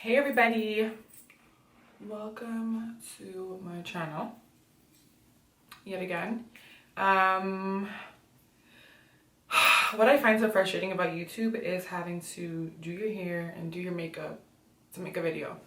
Hey everybody, welcome to my channel yet again. What I find so frustrating about YouTube is having to do your hair and do your makeup to make a video.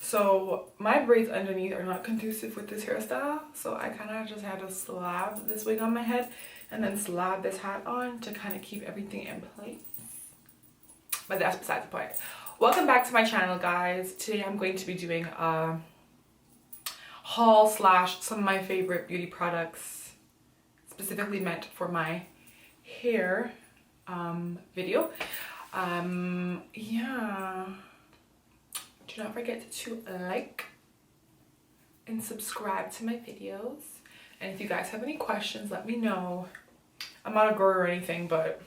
So my braids underneath are not conducive with this hairstyle, so I kind of just had to slap this wig on my head and then slap this hat on to kind of keep everything in place. But that's besides the point. Welcome back to my channel, guys. Today I'm going to be doing a haul slash some of my favorite beauty products specifically meant for my hair video. Yeah, do not forget to like and subscribe to my videos, and if you guys have any questions, let me know. I'm not a guru or anything, but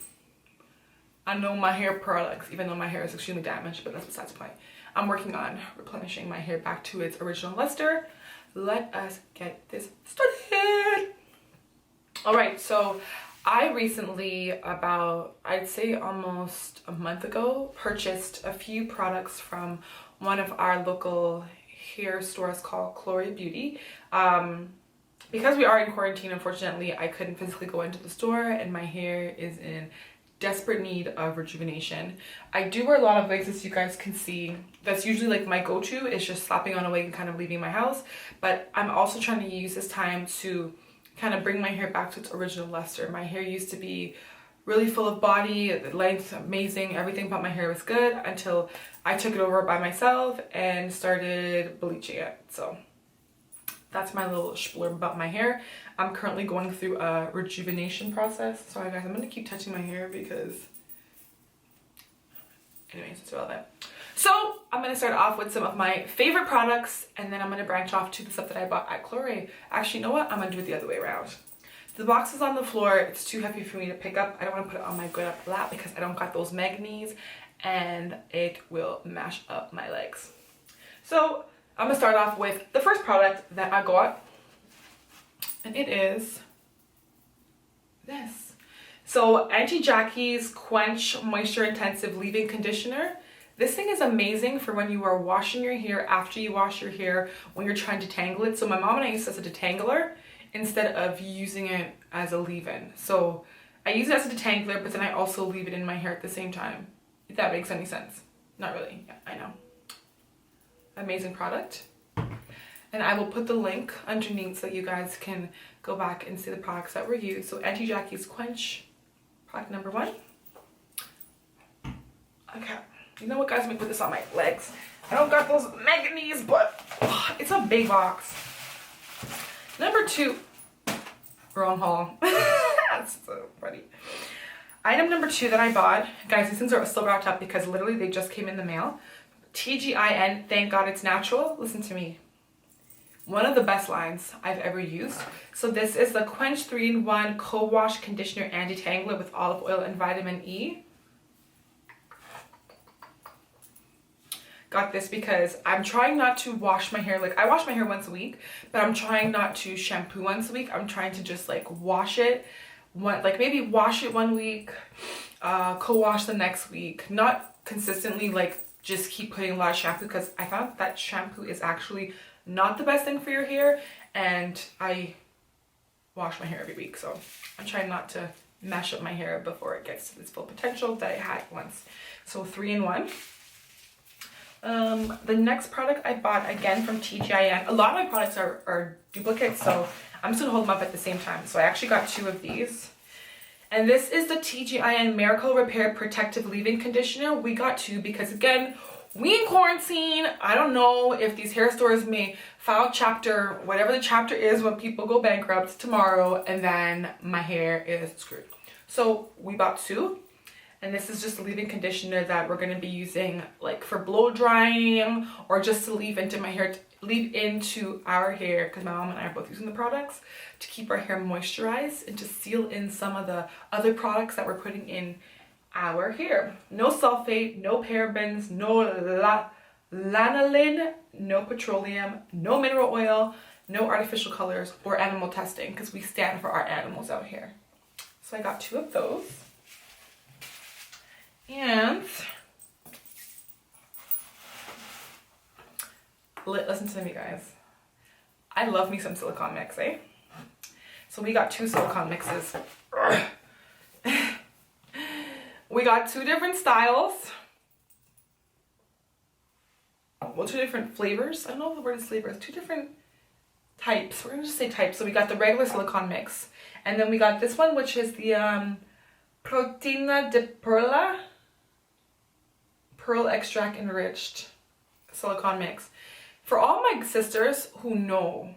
I know my hair products, even though my hair is extremely damaged, but that's besides the point. I'm working on replenishing my hair back to its original luster. Let us get this started. All right, so I recently, about, I'd say almost a month ago, purchased a few products from one of our local hair stores called Clore Beauty. Because we are in quarantine, unfortunately, I couldn't physically go into the store, and my hair is in desperate need of rejuvenation. I do wear a lot of wigs, as you guys can see. That's usually like my go-to, is just slapping on a wig and kind of leaving my house. But I'm also trying to use this time to kind of bring my hair back to its original luster. My hair used to be really full of body, the length amazing, everything about my hair was good until I took it over by myself and started bleaching it. So that's my little splurb about my hair. I'm currently going through a rejuvenation process. Sorry guys, I'm gonna keep touching my hair because, anyways, it's relevant. So I'm gonna start off with some of my favorite products, and then I'm gonna branch off to the stuff that I bought at Clore. Actually, you know what? I'm gonna do it the other way around. The box is on the floor. It's too heavy for me to pick up. I don't wanna put it on my good up lap because I don't got those meg knees and it will mash up my legs. So I'm gonna start off with the first product that I got, and it is this. So Auntie Jackie's Quench Moisture Intensive Leave-In Conditioner. This thing is amazing for when you are washing your hair, after you wash your hair, when you're trying to detangle it. So my mom and I use this as a detangler instead of using it as a leave-in. So I use it as a detangler, but then I also leave it in my hair at the same time, if that makes any sense. Not really, yeah, I know. Amazing product, and I will put the link underneath so you guys can go back and see the products that were used. So Auntie Jackie's Quench, product number 1. Okay, you know what guys, let me put this on my legs. I don't got those mega knees, but it's a big box. Number 2, wrong haul. That's so funny. Item number 2 that I bought, guys, these things are still wrapped up because literally they just came in the mail. TGIN, thank God it's natural. Listen to me. One of the best lines I've ever used. So this is the Quench 3-in-1 Co-Wash Conditioner and Detangler with olive oil and vitamin E. Got this because I'm trying not to wash my hair. Like, I wash my hair once a week, but I'm trying not to shampoo once a week. I'm trying to just like wash it maybe wash it one week, co-wash the next week. Not consistently like just keep putting a lot of shampoo, because I found that shampoo is actually not the best thing for your hair, and I wash my hair every week, so I'm trying not to mash up my hair before it gets to its full potential that it had once. So 3-in-1. The next product I bought, again from TGIN. A lot of my products are duplicates, so I'm just gonna hold them up at the same time. So I actually got 2 of these. And this is the TGIN Miracle Repair Protective Leave-In Conditioner. We got 2 because, again, we in quarantine. I don't know if these hair stores may file chapter, whatever the chapter is when people go bankrupt tomorrow, and then my hair is screwed. So we bought 2. And this is just a leave-in conditioner that we're going to be using like for blow drying, or just to leave into my hair, leave into our hair, because my mom and I are both using the products to keep our hair moisturized and to seal in some of the other products that we're putting in our hair. No sulfate, no parabens, no lanolin, no petroleum, no mineral oil, no artificial colors or animal testing, because we stand for our animals out here. So I got 2 of those. And listen to me, guys. I love me some silicone mix, eh? So we got 2 silicone mixes. We got 2 different styles. Well, 2 different flavors. I don't know if the word is flavors. 2 different types. We're gonna just say types. So we got the regular silicone mix, and then we got this one, which is the Proteina de Perla pearl extract enriched silicone mix. For all my sisters who know,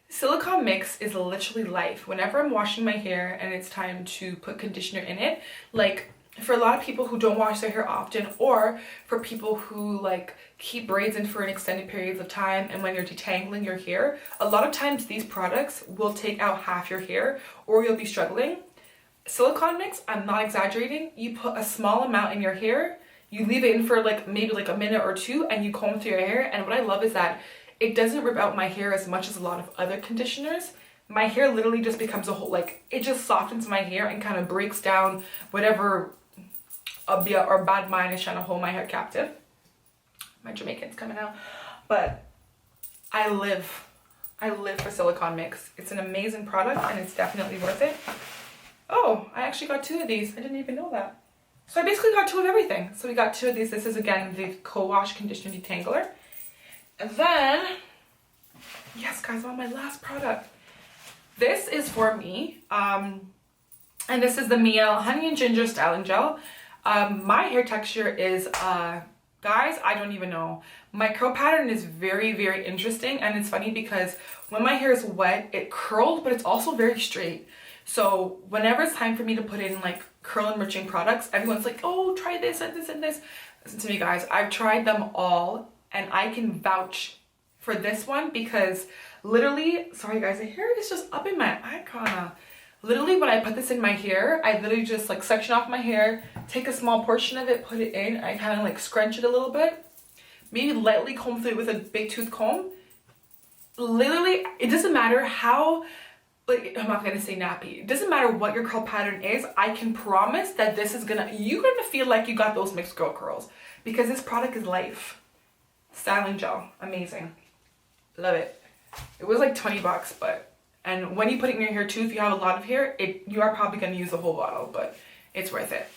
silicone mix is literally life. Whenever I'm washing my hair and it's time to put conditioner in it, like for a lot of people who don't wash their hair often, or for people who like keep braids in for an extended periods of time, and when you're detangling your hair, a lot of times these products will take out half your hair or you'll be struggling. Silicone mix, I'm not exaggerating, you put a small amount in your hair, you leave it in for like maybe like a minute or 2, and you comb through your hair. And what I love is that it doesn't rip out my hair as much as a lot of other conditioners. My hair literally just becomes a whole, like, it just softens my hair and kind of breaks down whatever or bad mind is trying to hold my hair captive. My Jamaican's coming out. But I live for silicone mix. It's an amazing product and it's definitely worth it. Oh, I actually got 2 of these. I didn't even know that. So I basically got 2 of everything. So we got 2 of these. This is again the co-wash conditioner detangler. And then, yes guys, on my last product. This is for me. And this is the MIELLE Honey and Ginger Styling Gel. My hair texture is, guys, I don't even know. My curl pattern is very, very interesting. And it's funny because when my hair is wet, it curls, but it's also very straight. So whenever it's time for me to put in like curl enriching products, everyone's like, oh, try this and this and this. Listen to me, guys. I've tried them all and I can vouch for this one because literally, sorry guys, the hair is just up in my icon. Literally when I put this in my hair, I literally just like section off my hair, take a small portion of it, put it in, I kind of like scrunch it a little bit, maybe lightly comb through it with a big tooth comb. Literally, it doesn't matter how, like, I'm not gonna say nappy. It doesn't matter what your curl pattern is. I can promise that this is you're gonna feel like you got those mixed girl curls because this product is life. Styling gel, amazing. Love it. It was like 20 bucks, and when you put it in your hair too, if you have a lot of hair, you are probably gonna use the whole bottle, but it's worth it.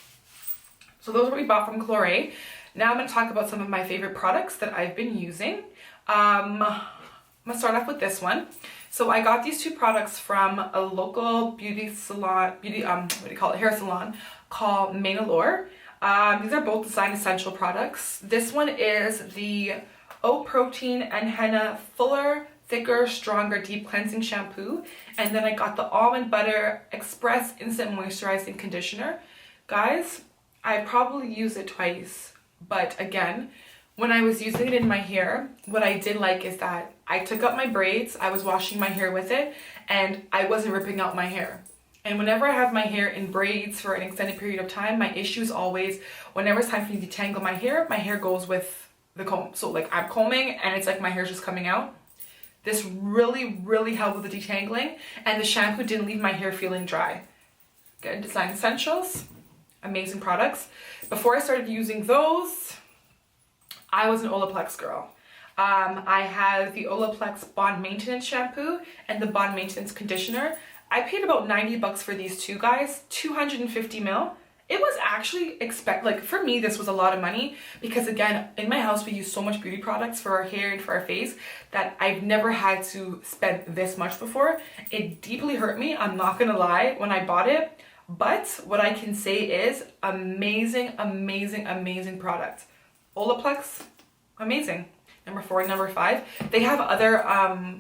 So those are what we bought from Clore. Now I'm gonna talk about some of my favorite products that I've been using. I'm gonna start off with this one. So I got these 2 products from a local beauty salon, hair salon called MIELLE. These are both Design Essential products. This one is the oat protein and henna fuller, thicker, stronger deep cleansing shampoo, and then I got the almond butter express instant moisturizing conditioner. Guys, I probably used it twice, but again, when I was using it in my hair, what I did like is that I took out my braids, I was washing my hair with it, and I wasn't ripping out my hair. And whenever I have my hair in braids for an extended period of time, my issue is always, whenever it's time for me to detangle my hair goes with the comb. So like I'm combing and it's like my hair's just coming out. This really, really helped with the detangling, and the shampoo didn't leave my hair feeling dry. Good. Design Essentials, amazing products. Before I started using those, I was an Olaplex girl. I have the Olaplex Bond Maintenance Shampoo and the Bond Maintenance Conditioner. I paid about 90 bucks for these 2 guys, 250 ml. It was actually for me, this was a lot of money because again, in my house, we use so much beauty products for our hair and for our face that I've never had to spend this much before. It deeply hurt me, I'm not gonna lie, when I bought it. But what I can say is amazing, amazing, amazing product. Olaplex, amazing. Number 4 and number 5. They have other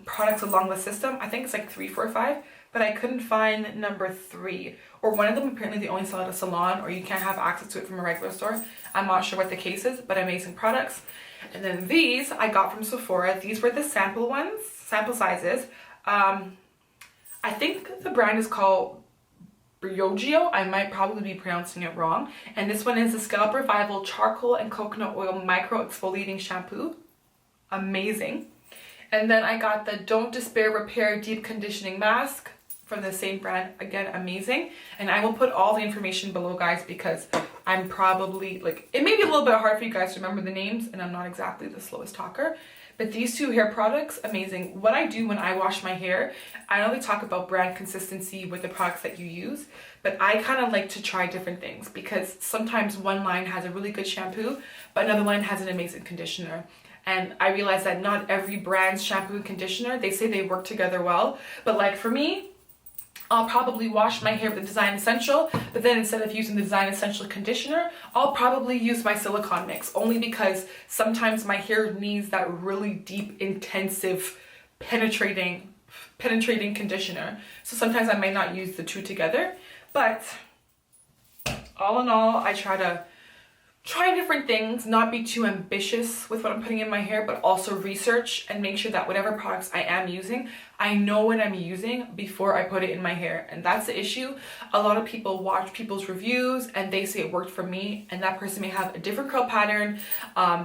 products along the system. I think it's like 3, 4, 5, but I couldn't find number 3. Or one of them, apparently they only sell at a salon or you can't have access to it from a regular store. I'm not sure what the case is, but amazing products. And then these I got from Sephora. These were the sample ones, sample sizes. I think the brand is called BRIOGEO. I might probably be pronouncing it wrong. And this one is the Scalp Revival Charcoal and Coconut Oil Micro Exfoliating Shampoo. Amazing. And then I got the Don't Despair Repair Deep Conditioning Mask from the same brand. Again, amazing. And I will put all the information below, guys, because I'm probably it may be a little bit hard for you guys to remember the names and I'm not exactly the slowest talker, But these two hair products, amazing. What I do when I wash my hair, I know they talk about brand consistency with the products that you use, but I kind of like to try different things because sometimes one line has a really good shampoo, but another line has an amazing conditioner. And I realize that not every brand's shampoo and conditioner, they say they work together well, but like for me, I'll probably wash my hair with the Design Essential, but then instead of using the Design Essential conditioner, I'll probably use my silicone mix, only because sometimes my hair needs that really deep, intensive, penetrating conditioner. So sometimes I might not use the two together, but all in all, I try different things, not be too ambitious with what I'm putting in my hair, but also research and make sure that whatever products I am using, I know what I'm using before I put it in my hair. And that's the issue. A lot of people watch people's reviews and they say it worked for me, and that person may have a different curl pattern.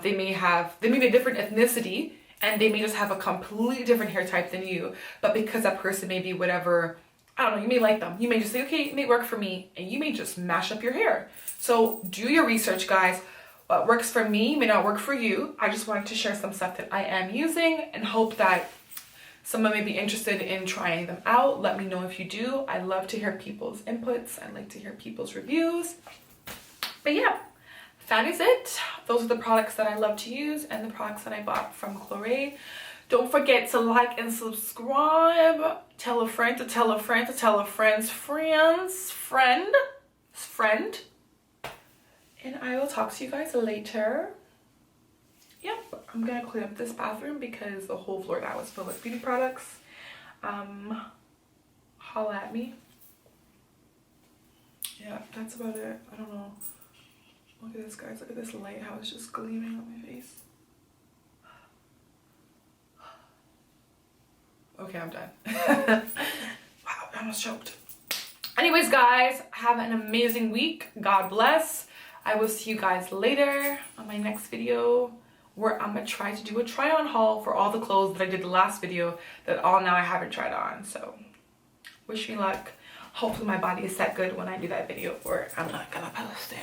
They may be a different ethnicity, and they may just have a completely different hair type than you. But because that person may be whatever, I don't know, you may like them. You may just say, okay, it may work for me, and you may just mash up your hair. So do your research, guys. What works for me may not work for you. I just wanted to share some stuff that I am using and hope that someone may be interested in trying them out. Let me know if you do. I love to hear people's inputs. I like to hear people's reviews. But yeah, that is it. Those are the products that I love to use and the products that I bought from Clore. Don't forget to like and subscribe. Tell a friend to tell a friend to tell a friend's friend. And I will talk to you guys later. Yep, I'm gonna clean up this bathroom because the whole floor now is filled with beauty products. Holla at me. Yeah, that's about it. I don't know. Look at this, guys. Look at this light, how it's just gleaming on my face. Okay, I'm done. Wow, I almost choked. Anyways, guys, have an amazing week. God bless. I will see you guys later on my next video, where I'm gonna try to do a try on haul for all the clothes that I did the last video that all now I haven't tried on. So wish me luck. Hopefully my body is set good when I do that video, or I'm not gonna post it.